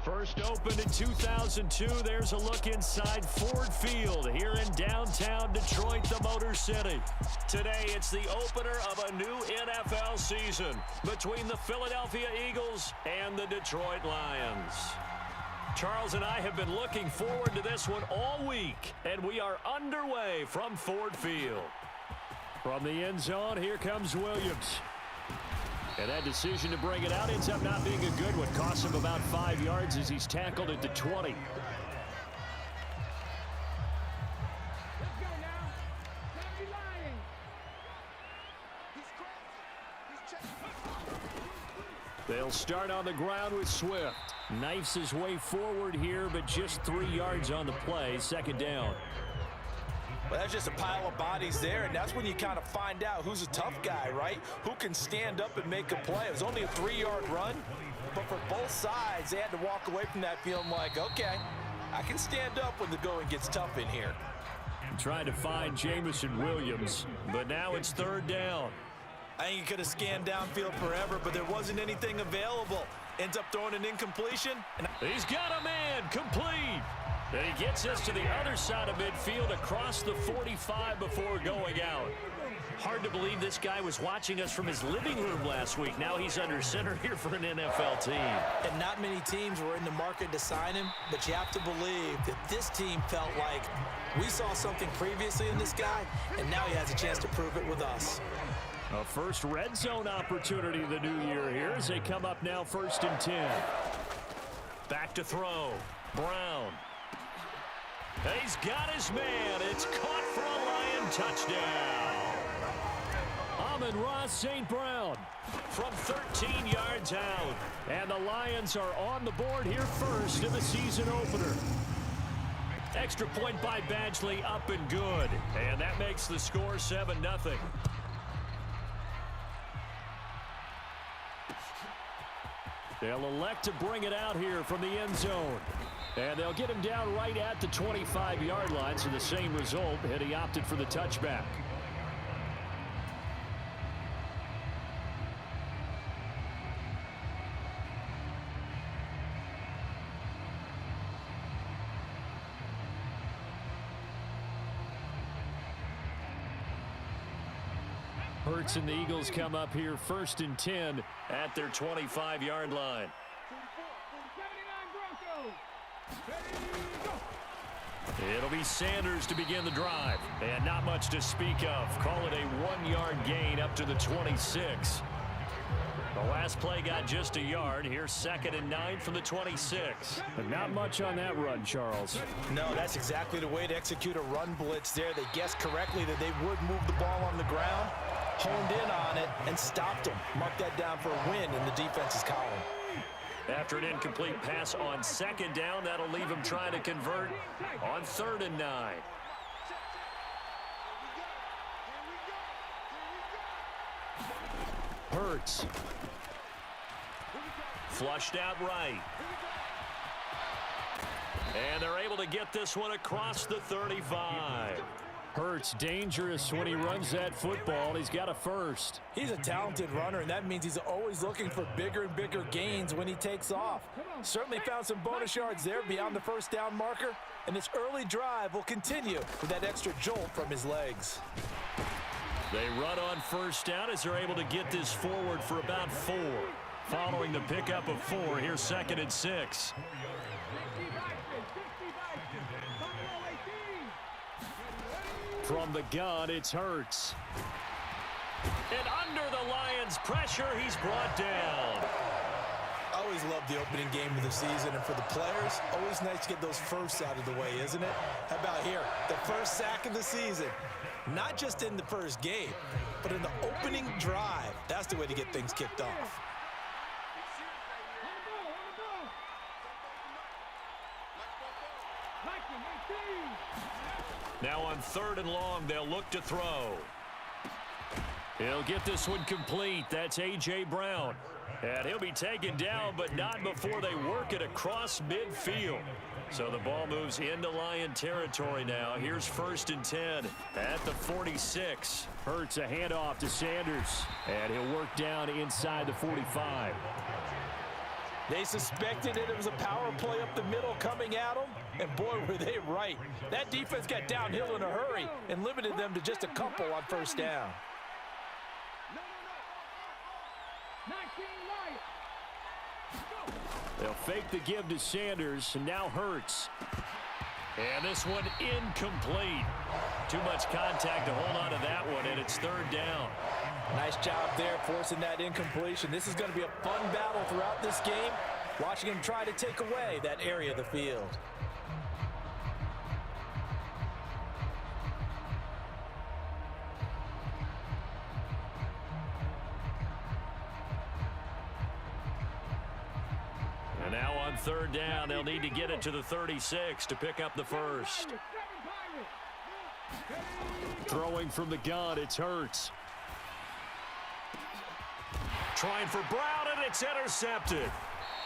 First opened in 2002, there's a look inside Ford Field here in downtown Detroit, the Motor City. Today, it's the opener of a new NFL season between the Philadelphia Eagles and the Detroit Lions. Charles and I have been looking forward to this one all week, and we are underway from Ford Field. From the end zone, here comes Williams. And that decision to bring it out ends up not being a good one. Costs him about 5 yards as he's tackled at the 20. They'll start on the ground with Swift. Knifes his way forward here, but just 3 yards on the play. Second down. Well, that's just a pile of bodies there, and that's when you kind of find out who's a tough guy, right? Who can stand up and make a play. It was only a 3-yard run, but for both sides, they had to walk away from that feeling like, okay, I can stand up when the going gets tough in here. Trying to find Jamison Williams, but now it's third down. I think he could have scanned downfield forever, but there wasn't anything available. Ends up throwing an incompletion. He's got a man, complete. And he gets us to the other side of midfield across the 45 before going out. Hard to believe this guy was watching us from his living room last week. Now he's under center here for an NFL team. And not many teams were in the market to sign him, but you have to believe that this team felt like we saw something previously in this guy, and now he has a chance to prove it with us. A first red zone opportunity of the new year here as they come up now 1st and 10. Back to throw. Brown. He's got his man. It's caught for a Lion touchdown. Amon-Ra St. Brown from 13 yards out. And the Lions are on the board here first in the season opener. Extra point by Badgley, up and good. And that makes the score 7-0. They'll elect to bring it out here from the end zone. And they'll get him down right at the 25-yard line, so the same result, and he opted for the touchback. Hurts and the Eagles come up here 1st and 10 at their 25-yard line. It'll be Sanders to begin the drive. And not much to speak of. Call it a 1-yard gain up to the 26. The last play got just a yard. Here's 2nd and 9 from the 26. But not much on that run, Charles. No, that's exactly the way to execute a run blitz there. They guessed correctly that they would move the ball on the ground, honed in on it, and stopped them. Mark that down for a win in the defense's column. After an incomplete pass on 2nd down, that'll leave him trying to convert on 3rd and 9. Hurts. Flushed out right. And they're able to get this one across the 35. Hurts dangerous when he runs that football. He's got a first. He's a talented runner, and that means he's always looking for bigger and bigger gains when he takes off. Certainly found some bonus yards there beyond the 1st down marker, and this early drive will continue with that extra jolt from his legs. They run on 1st down as they're able to get this forward for about 4. Following the pickup of 4, here's 2nd and 6. From the gun, it's Hurts. And under the Lions' pressure, he's brought down. I always love the opening game of the season, and for the players, always nice to get those firsts out of the way, isn't it? How about here, the first sack of the season? Not just in the first game, but in the opening drive. That's the way to get things kicked off. Now on 3rd and long, they'll look to throw. He'll get this one complete. That's A.J. Brown. And he'll be taken down, but not before they work it across midfield. So the ball moves into Lion territory now. Here's 1st and 10 at the 46. Hurts a handoff to Sanders. And he'll work down inside the 45. They suspected it was a power play up the middle coming at them, and boy, were they right. That defense got downhill in a hurry and limited them to just a couple on first down. They'll fake the give to Sanders, and now Hurts. And this one incomplete. Too much contact to hold on to that one, and it's third down. Nice job there forcing that incompletion. This is going to be a fun battle throughout this game, watching him try to take away that area of the field. And now on third down, they'll need to get it to the 36 to pick up the first. Throwing from the gun, it's Hurts. Trying for Brown, and it's intercepted.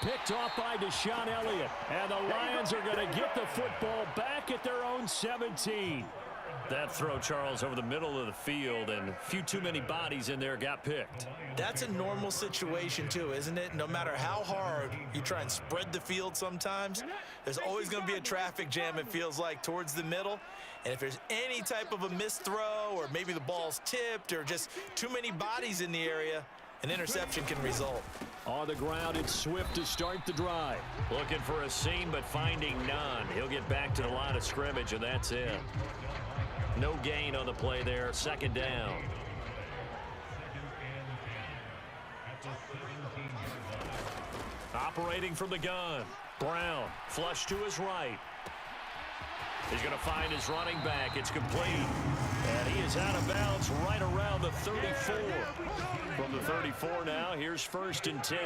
Picked off by Deshaun Elliott. And the Lions are going to get the football back at their own 17. That throw, Charles, over the middle of the field, and a few too many bodies in there got picked. That's a normal situation, too, isn't it? No matter how hard you try and spread the field sometimes, there's always going to be a traffic jam, it feels like, towards the middle. And if there's any type of a missed throw, or maybe the ball's tipped, or just too many bodies in the area, an interception can result. On the ground, it's Swift to start the drive. Looking for a seam, but finding none. He'll get back to the line of scrimmage, and that's it. No gain on the play there. Second down. Operating from the gun. Brown, flush to his right. He's going to find his running back. It's complete. And he is out of bounds right around the 34. From the 34 now, here's first and 10.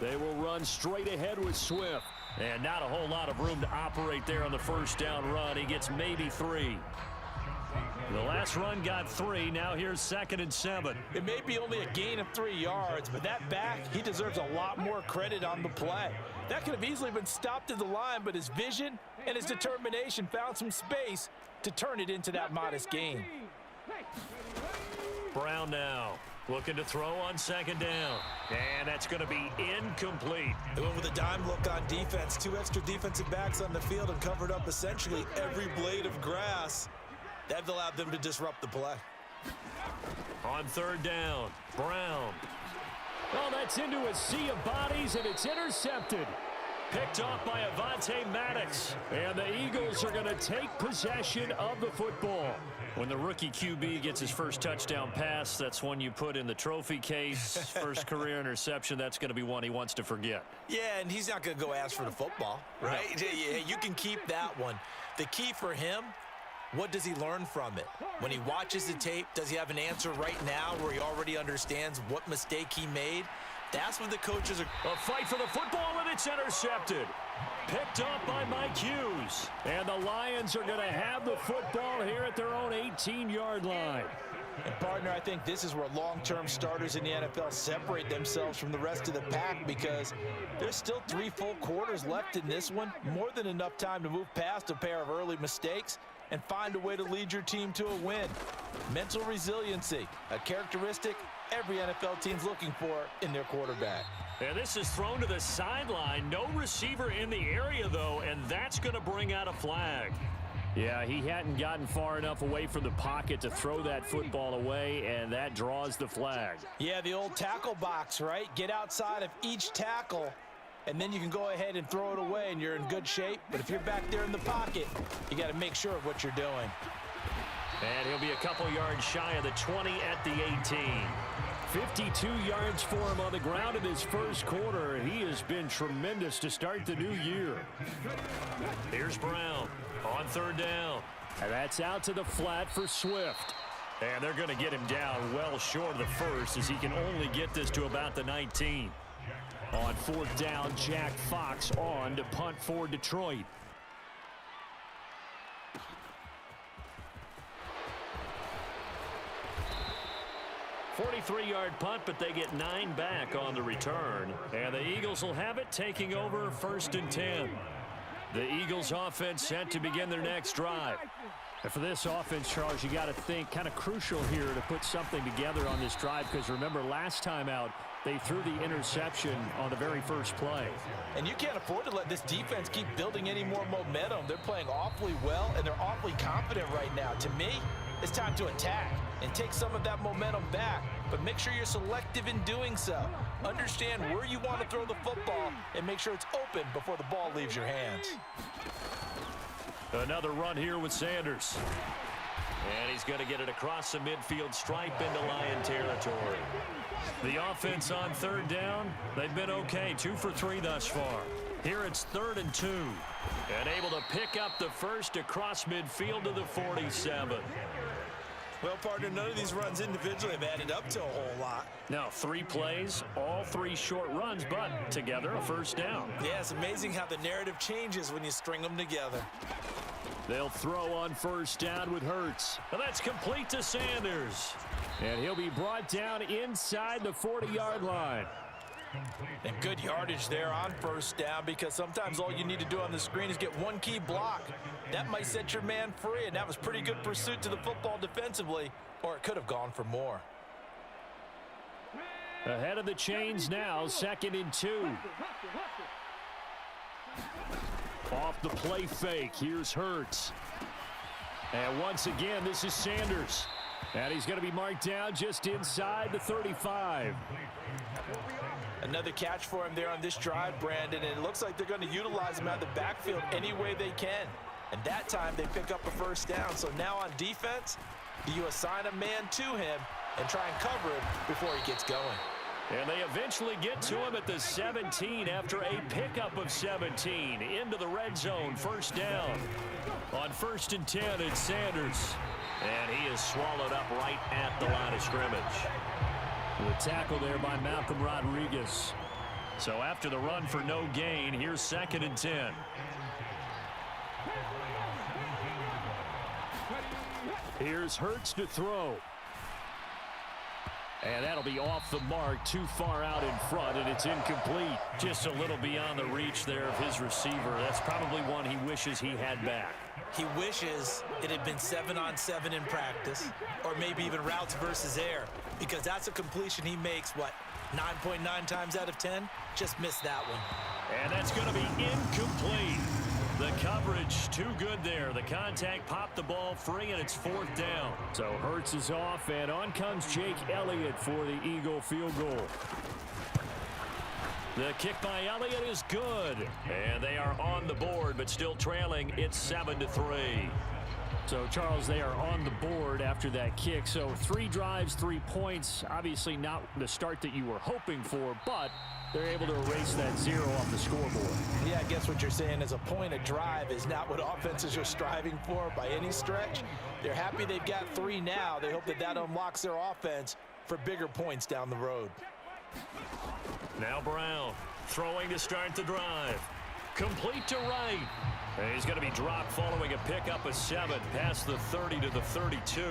They will run straight ahead with Swift. And not a whole lot of room to operate there on the first down run. He gets maybe 3. The last run got 3. Now here's second and 7. It may be only a gain of 3 yards, but that back, he deserves a lot more credit on the play. That could have easily been stopped at the line, but his vision and his determination found some space to turn it into that modest gain. Brown now looking to throw on second down. And that's going to be incomplete. They went with a dime look on defense. 2 extra defensive backs on the field and covered up essentially every blade of grass. That allowed them to disrupt the play. On third down, Brown. Well, that's into a sea of bodies, and it's intercepted. Picked off by Avonte Maddox. And the Eagles are going to take possession of the football. When the rookie QB gets his first touchdown pass, that's one you put in the trophy case. First career interception, that's going to be one he wants to forget. Yeah, and he's not going to go ask for the football, right? Yeah, you can keep that one. The key for him, what does he learn from it? When he watches the tape, does he have an answer right now where he already understands what mistake he made? That's what the coaches are. A fight for the football, and it's intercepted. Picked up by Mike Hughes. And the Lions are going to have the football here at their own 18-yard line. And, partner, I think this is where long-term starters in the NFL separate themselves from the rest of the pack, because there's still 3 full quarters left in this one. More than enough time to move past a pair of early mistakes and find a way to lead your team to a win. Mental resiliency, a characteristic every NFL team's looking for in their quarterback. And this is thrown to the sideline. No receiver in the area, though, and that's going to bring out a flag. Yeah, he hadn't gotten far enough away from the pocket to throw that football away, and that draws the flag. Yeah, the old tackle box, right? Get outside of each tackle, and then you can go ahead and throw it away, and you're in good shape. But if you're back there in the pocket, you got to make sure of what you're doing. And he'll be a couple yards shy of the 20 at the 18. 52 yards for him on the ground in his first quarter. He has been tremendous to start the new year. Here's Brown on third down. And that's out to the flat for Swift. And they're going to get him down well short of the first, as he can only get this to about the 19. On fourth down, Jack Fox on to punt for Detroit. 43-yard punt, but they get 9 back on the return. And the Eagles will have it, taking over first and 10. The Eagles offense set to begin their next drive. And for this offense, Charles, you got to think kind of crucial here to put something together on this drive, because remember last time out they threw the interception on the very first play. And you can't afford to let this defense keep building any more momentum. They're playing awfully well, and they're awfully confident right now. To me, it's time to attack and take some of that momentum back, but make sure you're selective in doing so. Understand where you want to throw the football and make sure it's open before the ball leaves your hands. Another run here with Sanders. And he's going to get it across the midfield stripe into Lion territory. The offense on third down, they've been okay. 2 for 3 thus far. Here it's 3rd and 2. And able to pick up the first across midfield to the 47. Well, partner, none of these runs individually have added up to a whole lot. Now 3 plays, all 3 short runs, but together a first down. Yeah, it's amazing how the narrative changes when you string them together. They'll throw on first down with Hurts. And that's complete to Sanders. And he'll be brought down inside the 40-yard line. And good yardage there on first down, because sometimes all you need to do on the screen is get one key block. That might set your man free, and that was pretty good pursuit to the football defensively, or it could have gone for more. Ahead of the chains now, 2nd and 2. Off the play fake, here's Hurts. And once again, this is Sanders. And he's going to be marked down just inside the 35. Another catch for him there on this drive, Brandon, and it looks like they're going to utilize him out of the backfield any way they can. And that time they pick up a first down. So now on defense, do you assign a man to him and try and cover him before he gets going? And they eventually get to him at the 17 after a pickup of 17 into the red zone. First down. On 1st and 10, it's Sanders. And he is swallowed up right at the line of scrimmage. The tackle there by Malcolm Rodriguez. So after the run for no gain, here's 2nd and 10. Here's Hurts to throw. And that'll be off the mark, too far out in front, and it's incomplete. Just a little beyond the reach there of his receiver. That's probably one he wishes he had back. He wishes it had been 7-on-7 in practice, or maybe even routes versus air, because that's a completion he makes, 9.9 times out of 10? Just missed that one. And that's going to be incomplete. The coverage too good there. The contact popped the ball free, and it's 4th down. So Hurts is off, and on comes Jake Elliott for the Eagle field goal. The kick by Elliott is good. And they are on the board, but still trailing. It's 7-3. So, Charles, they are on the board after that kick. So 3 drives, 3 points. Obviously not the start that you were hoping for, but they're able to erase that 0 off the scoreboard. Yeah, I guess what you're saying is a point a drive is not what offenses are striving for by any stretch. They're happy they've got 3 now. They hope that that unlocks their offense for bigger points down the road. Now Brown throwing to start the drive. Complete to Wright. And he's going to be dropped following a pickup of 7 past the 30 to the 32.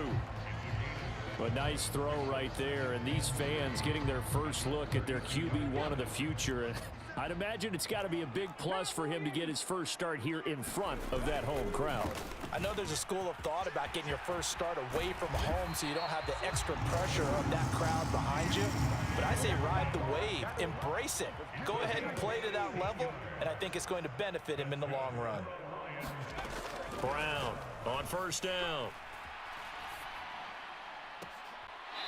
A nice throw right there, and these fans getting their first look at their QB1 of the future. And I'd imagine it's got to be a big plus for him to get his first start here in front of that home crowd. I know there's a school of thought about getting your first start away from home so you don't have the extra pressure of that crowd behind you. But I say ride the wave, embrace it. Go ahead and play to that level, and I think it's going to benefit him in the long run. Brown on first down.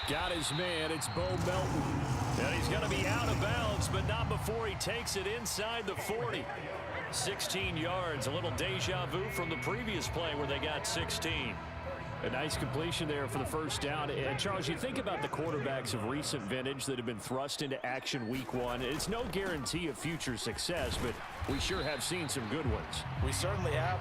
Got his man, it's Bo Melton. And he's going to be out of bounds, but not before he takes it inside the 40. 16 yards, a little deja vu from the previous play where they got 16. A nice completion there for the first down. And, Charles, you think about the quarterbacks of recent vintage that have been thrust into action week 1. It's no guarantee of future success, but we sure have seen some good ones. We certainly have.